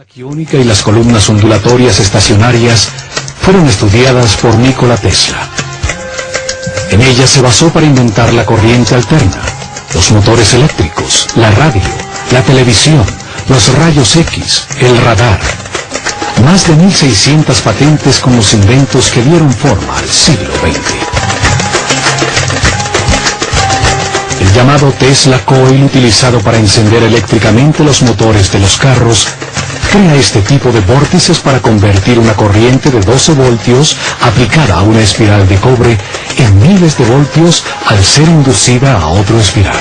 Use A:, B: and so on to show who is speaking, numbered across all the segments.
A: taquiónica y las columnas ondulatorias estacionarias fueron estudiadas por Nikola Tesla. En ellas se basó para inventar la corriente alterna, los motores eléctricos, la radio, la televisión, los rayos X, el radar. Más de 1.600 patentes con los inventos que dieron forma al siglo XX. El llamado Tesla Coil, utilizado para encender eléctricamente los motores de los carros, crea este tipo de vórtices para convertir una corriente de 12 voltios aplicada a una espiral de cobre en miles de voltios al ser inducida a otro espiral.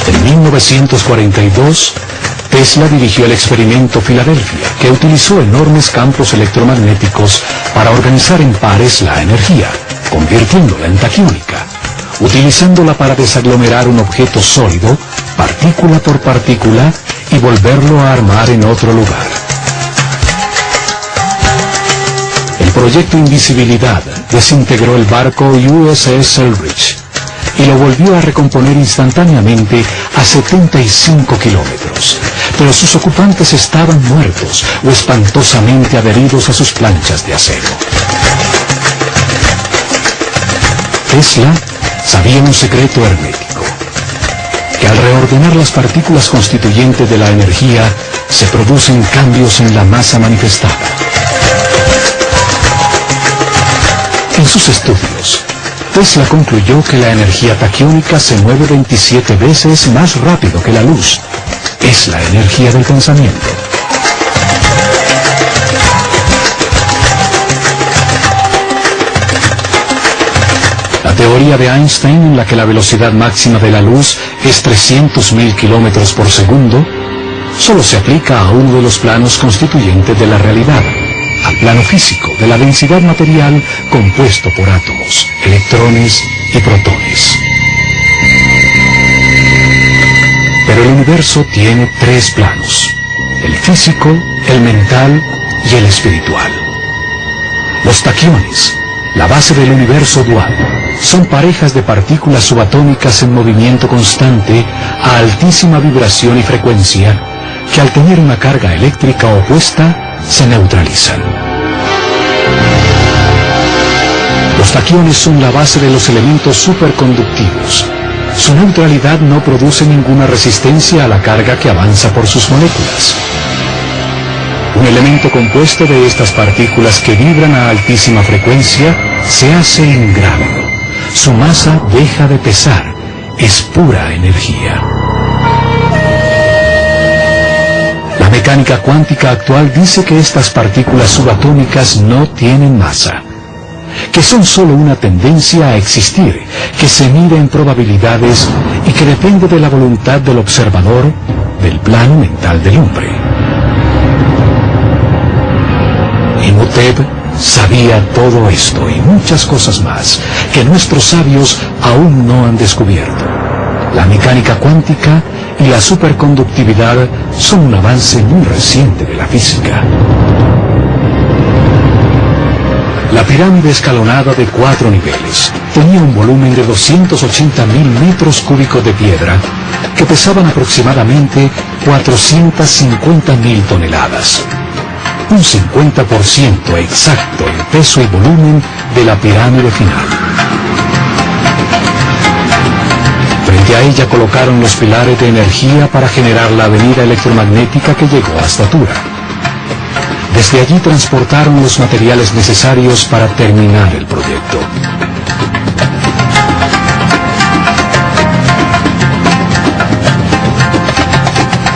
A: En 1942, Tesla dirigió el experimento Filadelfia, que utilizó enormes campos electromagnéticos para organizar en pares la energía, convirtiéndola en taquiónica, utilizándola para desaglomerar un objeto sólido, partícula por partícula, y volverlo a armar en otro lugar. El proyecto Invisibilidad desintegró el barco USS Selfridge y lo volvió a recomponer instantáneamente a 75 kilómetros, pero sus ocupantes estaban muertos o espantosamente adheridos a sus planchas de acero. Tesla sabía un secreto hermético, que al reordenar las partículas constituyentes de la energía, se producen cambios en la masa manifestada. En sus estudios, Tesla concluyó que la energía taquiónica se mueve 27 veces más rápido que la luz. Es la energía del pensamiento. La teoría de Einstein, en la que la velocidad máxima de la luz es 300.000 kilómetros por segundo, solo se aplica a uno de los planos constituyentes de la realidad, al plano físico de la densidad material compuesto por átomos, electrones y protones. Pero el universo tiene tres planos: el físico, el mental y el espiritual. Los taquiones, la base del universo dual, son parejas de partículas subatómicas en movimiento constante a altísima vibración y frecuencia que al tener una carga eléctrica opuesta se neutralizan. Los taquiones son la base de los elementos superconductivos. Su neutralidad no produce ninguna resistencia a la carga que avanza por sus moléculas. Un elemento compuesto de estas partículas que vibran a altísima frecuencia se hace ingrávido. Su masa deja de pesar, es pura energía. La mecánica cuántica actual dice que estas partículas subatómicas no tienen masa, que son solo una tendencia a existir, que se mide en probabilidades y que depende de la voluntad del observador del plano mental del hombre. Imhotep sabía todo esto y muchas cosas más que nuestros sabios aún no han descubierto. La mecánica cuántica y la superconductividad son un avance muy reciente de la física. La pirámide escalonada de 4 niveles tenía un volumen de 280.000 metros cúbicos de piedra que pesaban aproximadamente 450.000 toneladas. Un 50% exacto en peso y volumen de la pirámide final. Frente a ella colocaron los pilares de energía para generar la avenida electromagnética que llegó hasta Tura. Desde allí transportaron los materiales necesarios para terminar el proyecto.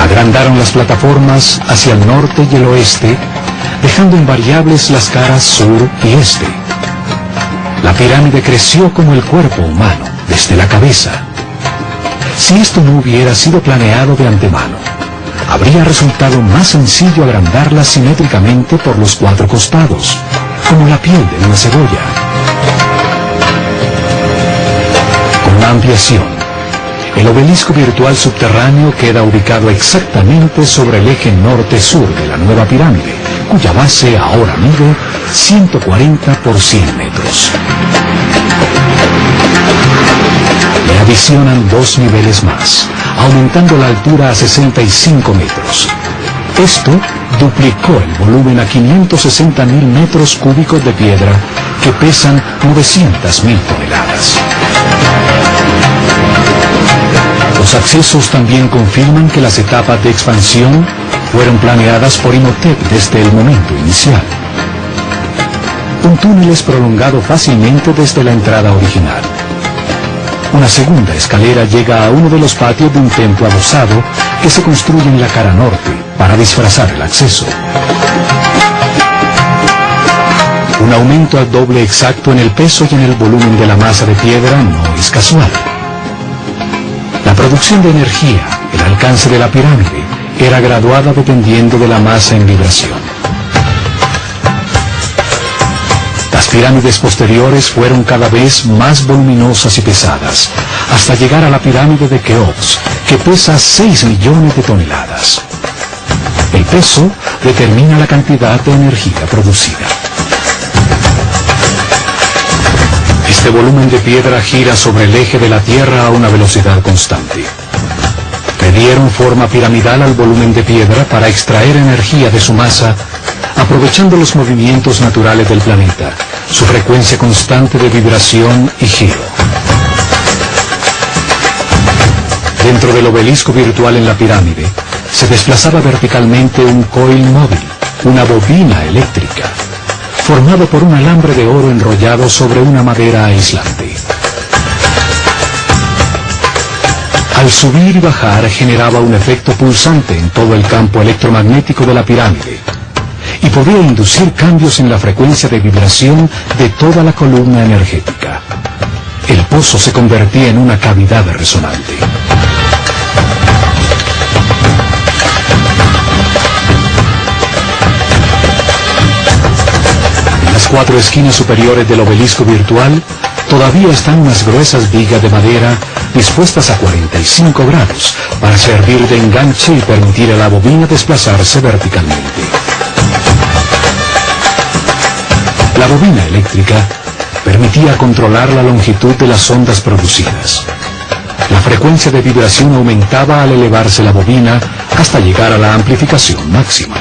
A: Agrandaron las plataformas hacia el norte y el oeste, dejando invariables las caras sur y este. La pirámide creció como el cuerpo humano, desde la cabeza. Si esto no hubiera sido planeado de antemano, habría resultado más sencillo agrandarla simétricamente por los 4 costados, como la piel de una cebolla. Con la ampliación, el obelisco virtual subterráneo queda ubicado exactamente sobre el eje norte-sur de la nueva pirámide, cuya base ahora mide 140 por 100 metros. Le adicionan 2 niveles más, aumentando la altura a 65 metros. Esto duplicó el volumen a 560.000 metros cúbicos de piedra que pesan 900.000 toneladas. Los accesos también confirman que las etapas de expansión fueron planeadas por Imhotep desde el momento inicial. Un túnel es prolongado fácilmente desde la entrada original. Una segunda escalera llega a uno de los patios de un templo adosado que se construye en la cara norte para disfrazar el acceso. Un aumento al doble exacto en el peso y en el volumen de la masa de piedra no es casual. La producción de energía, el alcance de la pirámide, era graduada dependiendo de la masa en vibración. Las pirámides posteriores fueron cada vez más voluminosas y pesadas, hasta llegar a la pirámide de Keops, que pesa 6 millones de toneladas. El peso determina la cantidad de energía producida. Este volumen de piedra gira sobre el eje de la Tierra a una velocidad constante. Le dieron forma piramidal al volumen de piedra para extraer energía de su masa, aprovechando los movimientos naturales del planeta, su frecuencia constante de vibración y giro. Dentro del obelisco virtual en la pirámide, se desplazaba verticalmente un coil móvil, una bobina eléctrica, formado por un alambre de oro enrollado sobre una madera aislante. Al subir y bajar generaba un efecto pulsante en todo el campo electromagnético de la pirámide y podía inducir cambios en la frecuencia de vibración de toda la columna energética. El pozo se convertía en una cavidad resonante. En las 4 esquinas superiores del obelisco virtual todavía están unas gruesas vigas de madera dispuestas a 45 grados para servir de enganche y permitir a la bobina desplazarse verticalmente. La bobina eléctrica permitía controlar la longitud de las ondas producidas. La frecuencia de vibración aumentaba al elevarse la bobina hasta llegar a la amplificación máxima.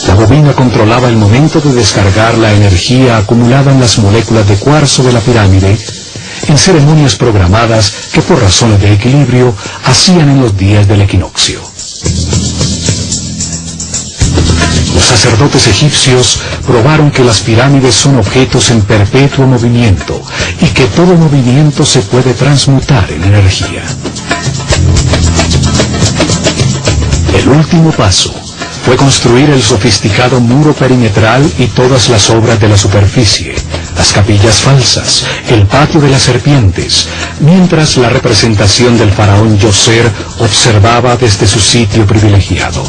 A: La bobina controlaba el momento de descargar la energía acumulada en las moléculas de cuarzo de la pirámide en ceremonias programadas que por razones de equilibrio hacían en los días del equinoccio. Los sacerdotes egipcios probaron que las pirámides son objetos en perpetuo movimiento y que todo movimiento se puede transmutar en energía. El último paso fue construir el sofisticado muro perimetral y todas las obras de la superficie, las capillas falsas, el patio de las serpientes, mientras la representación del faraón Djoser observaba desde su sitio privilegiado.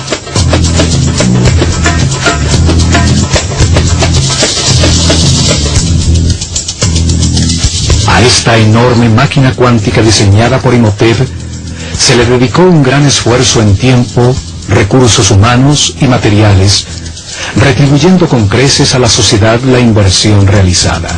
A: A esta enorme máquina cuántica diseñada por Imhotep se le dedicó un gran esfuerzo en tiempo, recursos humanos y materiales, retribuyendo con creces a la sociedad la inversión realizada.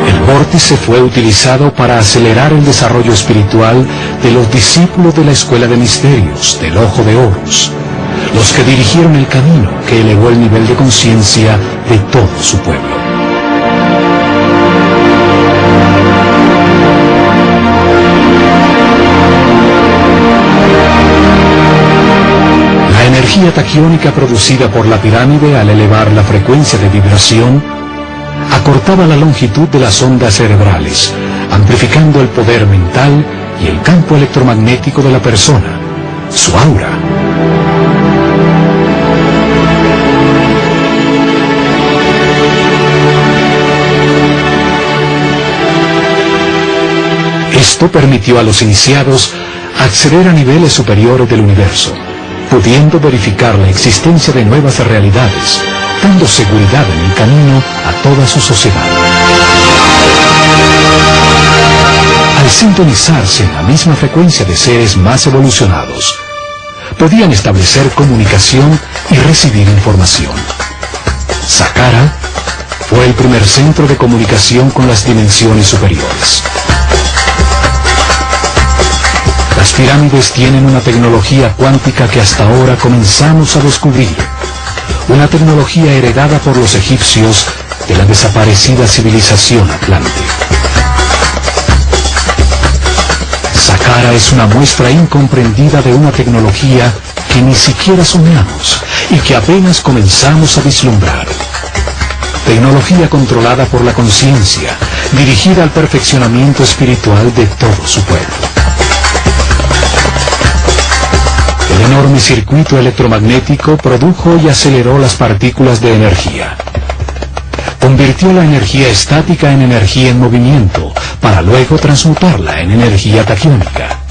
A: El vórtice fue utilizado para acelerar el desarrollo espiritual de los discípulos de la Escuela de Misterios del Ojo de Horus, los que dirigieron el camino que elevó el nivel de conciencia de todo su pueblo. La energía taquiónica producida por la pirámide al elevar la frecuencia de vibración acortaba la longitud de las ondas cerebrales, amplificando el poder mental y el campo electromagnético de la persona, su aura. Esto permitió a los iniciados acceder a niveles superiores del universo, pudiendo verificar la existencia de nuevas realidades, dando seguridad en el camino a toda su sociedad. Al sintonizarse en la misma frecuencia de seres más evolucionados, podían establecer comunicación y recibir información. Saqqara fue el primer centro de comunicación con las dimensiones superiores. Las pirámides tienen una tecnología cuántica que hasta ahora comenzamos a descubrir, una tecnología heredada por los egipcios de la desaparecida civilización atlante. Saqqara es una muestra incomprendida de una tecnología que ni siquiera soñamos y que apenas comenzamos a vislumbrar. Tecnología controlada por la conciencia, dirigida al perfeccionamiento espiritual de todo su pueblo. El enorme circuito electromagnético produjo y aceleró las partículas de energía. Convirtió la energía estática en energía en movimiento, para luego transmutarla en energía taquiónica.